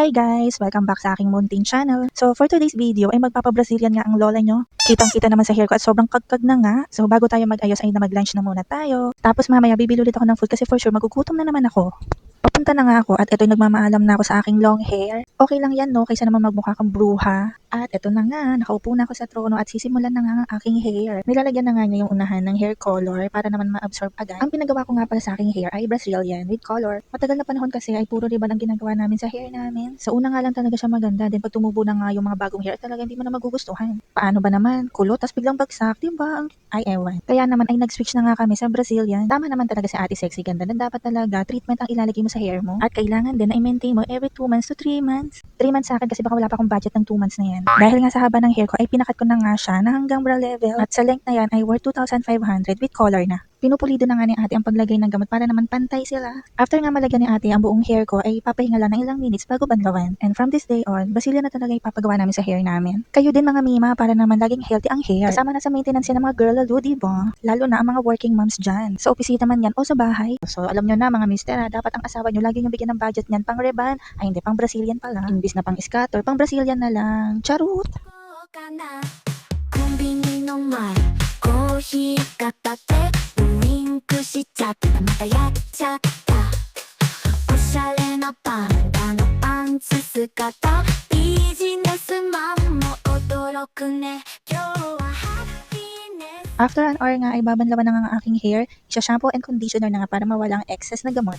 Hi guys! Welcome back sa aking munting channel. So for today's video ay magpapa-Brazilian nga ang lola nyo. Kitang-kita naman sa hair ko at sobrang kagkag na nga. So bago tayo mag-ayos ay na mag-lunch na muna tayo. Tapos mamaya bibili ulit ako ng food kasi for sure magugutom na naman ako. Papunta na nga ako at ito'y nagmamaalam na ako sa aking long hair. Okay lang yan no, kaysa naman magmukha kang bruha. At ito na nga, nakaupo na ako sa trono at sisimulan na nga ang aking hair. Nilalagyan na nga niya yung unahan ng hair color para naman ma-absorb agad. Ang pinagawa ko nga pala sa aking hair ay Brazilian with color. Matagal na panahon kasi ay puro ribbon ang ginagawa namin sa hair namin. Sa una nga lang talaga siya maganda, then pag tumubo na nga yung mga bagong hair talaga hindi mo na magugustuhan. Paano ba naman? Kulot, tas biglang bagsak, diba? Ay ewan. Kaya naman ay nag-switch na nga kami sa Brazilian. Tama naman talaga si Ate Sexy Ganda na dapat talaga treatment ang ilalagay mo sa hair mo. At kailangan din na i-maintain mo every 2 months to 3 months. 3 months sa akin kasi baka wala pa akong budget ng 2 months na yan. Dahil nga sa haba ng hair ko ay pinakat ko na nga siya na hanggang bra level. At sa length na yan ay worth 2,500 with color na. Pinupulido na nga ni ate ang paglagay ng gamot para naman pantay sila. After nga malagyan ni ate ang buong hair ko ay papahinga lang ng ilang minutes bago banlawan. And from this day on, Brazilian na talaga ipapagawa namin sa hair namin. Kayo din mga mima para naman laging healthy ang hair. Kasama na sa maintenance yan ng mga girl lalo, diba? Lalo na ang mga working moms dyan. Sa opisina man yan o sa bahay. So alam nyo na mga mister, dapat ang asawa nyo lagi nyo bigyan ng budget niyan pang reban. Ay hindi, pang Brazilian pala. Imbis na pang scatter, pang Brazilian na lang. Charot! コンビニの前コーヒー片手ウインクしちゃったまたやっちゃったおしゃれなパンダのパンツ姿ビジネスマンも驚くね今日はハッピーネス After an hour nga ay babanlawan na nga ang aking hair. Isa-shampoo and conditioner na nga para mawala ang excess na gamot.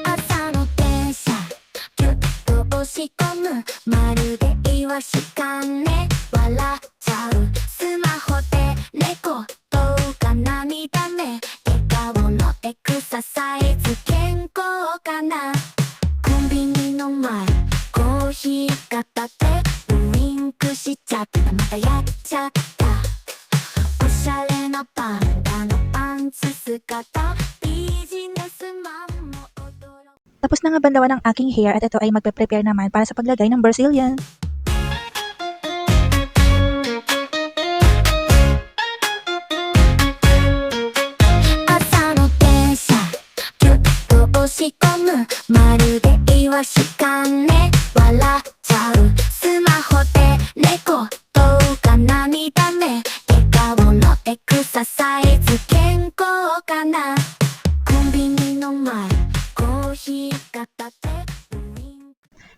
朝の電車ギュッと押し込むまるでイワシ缶ね笑っちゃうスマホで猫動画涙目笑顔のエクササイズ健康かなコンビニの前コーヒー片手ウインクしちゃったまたやっちゃったおしゃれなパンダのパンツ姿ビジネスマンも驚く Tapos na nga banlawan ang aking hair at ito ay magpe-prepare naman para sa paglagay ng Brazilian.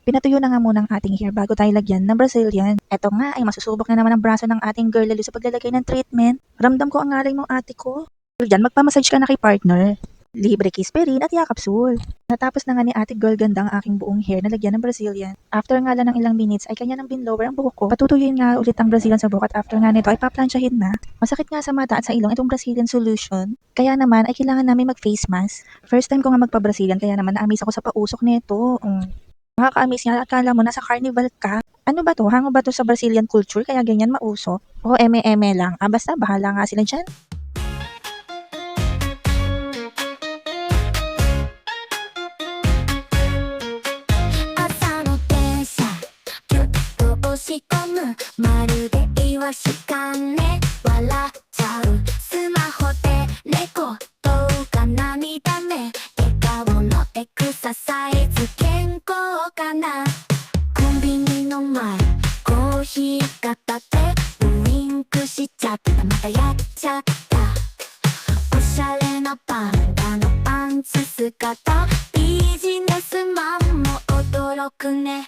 Pinatuyo na nga muna ang ating hair bago tayo lagyan ng Brazilian. Eto nga ay masusubok na naman ang braso ng ating girl lalo sa paglalagay ng treatment. Ramdam ko ang ngaray mo ate ko. Diyan magpamassage ka na kay partner. Libre kiss pa rin at yakapsul. Natapos na nga ni ate girl ganda ang aking buong hair na lagyan ng Brazilian. After nga lang ng ilang minutes ay kanya nang binlower ang buhok ko. Patutuyuin nga ulit ang Brazilian sa buhok at after nga nito ay paplansyahin na. Masakit nga sa mata at sa ilong itong Brazilian solution. Kaya naman ay kailangan namin mag face mask. First time ko nga magpa-Brazilian kaya naman na-amaze ako sa pausok nito. Nakaka-amaze nga, akala mo nasa carnival ka. Ano ba to? Hango ba to sa Brazilian culture kaya ganyan mauso? O eme-eme lang? Basta bahala nga sila dyan. Biジネスマンも驚くね